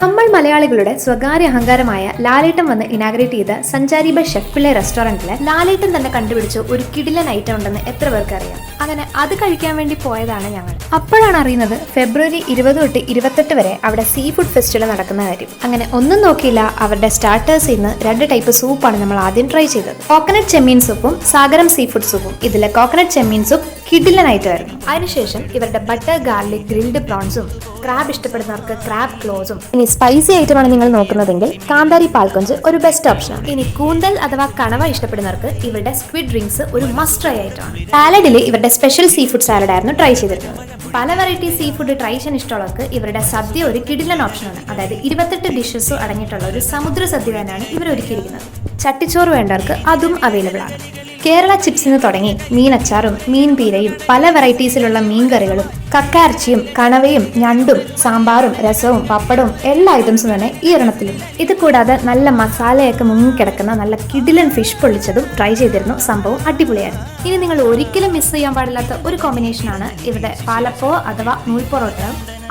നമ്മൾ മലയാളികളുടെ സ്വകാര്യ അഹങ്കാരമായ ലാലേട്ടൻ വന്ന് ഇനാഗ്രേറ്റ് ചെയ്ത സഞ്ചാരി ബൈ ഷെഫ് പിള്ളെ റെസ്റ്റോറന്റിലെ ലാലേട്ടൻ തന്നെ കണ്ടുപിടിച്ച ഒരു കിടിലൻ ഐറ്റം ഉണ്ടെന്ന് എത്ര പേർക്ക് അറിയാം. അങ്ങനെ അത് കഴിക്കാൻ വേണ്ടി പോയതാണ് ഞങ്ങൾ. അപ്പോഴാണ് അറിയുന്നത് ഫെബ്രുവരി 20 തൊട്ട് 28 വരെ അവിടെ സീ ഫുഡ് ഫെസ്റ്റിവൽ നടക്കുന്ന കാര്യം. അങ്ങനെ ഒന്നും നോക്കിയില്ല, അവരുടെ സ്റ്റാർട്ടേഴ്സിൽ നിന്ന് 2 ടൈപ്പ് സൂപ്പാണ് നമ്മൾ ആദ്യം ട്രൈ ചെയ്തത്. കോക്കനട്ട് ചെമ്മീൻ സൂപ്പും സാഗരം സീ ഫുഡ് സൂപ്പും. ഇതിലെ കോക്കനട്ട് ചെമ്മീൻ സൂപ്പ് കിടിലൻ ആയിരുന്നു. അതിനുശേഷം ഇവരുടെ ബട്ടർ ഗാർലിക് ഗ്രിൽഡ് പ്രോൺസും, ക്രാബ് ഇഷ്ടപ്പെടുന്നവർക്ക് ക്രാബ് ക്ലോസും. ഇനി സ്പൈസി ഐറ്റമാണ് നിങ്ങൾ നോക്കുന്നതെങ്കിൽ കാന്താരി പാൽക്കൊഞ്ച് ഒരു ബെസ്റ്റ് ഓപ്ഷനാണ്. ഇനി കൂന്തൽ അഥവാ കണവ ഇഷ്ടപ്പെടുന്നവർക്ക് ഇവരുടെ സ്ക്വിഡ് ഡ്രിങ്ക്സ് ഒരു മസ്റ്റ് ട്രൈ ആയിട്ടാണ്. സാലഡിൽ ഇവരുടെ സ്പെഷ്യൽ സീ ഫുഡ് സാലഡ് ആയിരുന്നു ട്രൈ ചെയ്തിരുന്നത്. പല വെറൈറ്റി സീ ഫുഡ് ട്രൈ ചെയ്യാൻ ഇഷ്ടമുള്ളവർക്ക് ഇവരുടെ സദ്യ ഒരു കിടിലൻ ഓപ്ഷനാണ്. അതായത് 28 ഡിഷസ് അടങ്ങിയിട്ടുള്ള ഒരു സമുദ്ര സദ്യ തന്നെയാണ് ഇവർ ഒരുക്കിയിരിക്കുന്നത്. ചട്ടിച്ചോറ് വേണ്ടവർക്ക് അതും അവൈലബിൾ ആണ്. കേരള ചിപ്സിന് തുടങ്ങി മീനച്ചാറും മീൻ പീരയും പല വെറൈറ്റീസിലുള്ള മീൻ കറികളും കക്കയിറച്ചിയും കണവയും ഞണ്ടും സാമ്പാറും രസവും പപ്പടവും എല്ലാ ഐറ്റംസും തന്നെ ഈ ഒരെണ്ണത്തിലും. ഇത് കൂടാതെ നല്ല മസാലയൊക്കെ മുങ്ങിക്കിടക്കുന്ന നല്ല കിടിലൻ ഫിഷ് പൊള്ളിച്ചതും ട്രൈ ചെയ്തിരുന്നു. സംഭവം അടിപൊളിയായിരുന്നു. ഇനി നിങ്ങൾ ഒരിക്കലും മിസ് ചെയ്യാൻ പാടില്ലാത്ത ഒരു കോമ്പിനേഷനാണ് ഇവിടെ പാലപ്പോ അഥവാ നൂൽപ്പൊറോട്ട.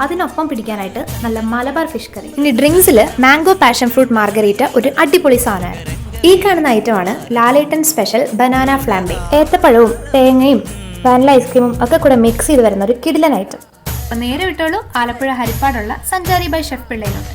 അതിനൊപ്പം പിടിക്കാനായിട്ട് നല്ല മലബാർ ഫിഷ് കറി. ഇനി ഡ്രിങ്ക്സിൽ മാംഗോ പാഷൻ ഫ്രൂട്ട് മാർഗരീറ്റ ഒരു അടിപൊളി സാധനമായിരുന്നു. ഈ കാണുന്ന ഐറ്റമാണ് ലാലേട്ടൻ സ്പെഷ്യൽ ബനാന ഫ്ലാംബെ. ഏത്തപ്പഴവും തേങ്ങയും വാനില ഐസ്ക്രീമും ഒക്കെ കൂടെ മിക്സ് ചെയ്ത് വരുന്ന ഒരു കിടിലൻ ഐറ്റം. നേരെ വിട്ടോളൂ ആലപ്പുഴ ഹരിപ്പാടുള്ള സഞ്ചാരി ബൈ ഷെഫ് പിള്ളയിലോട്ട്.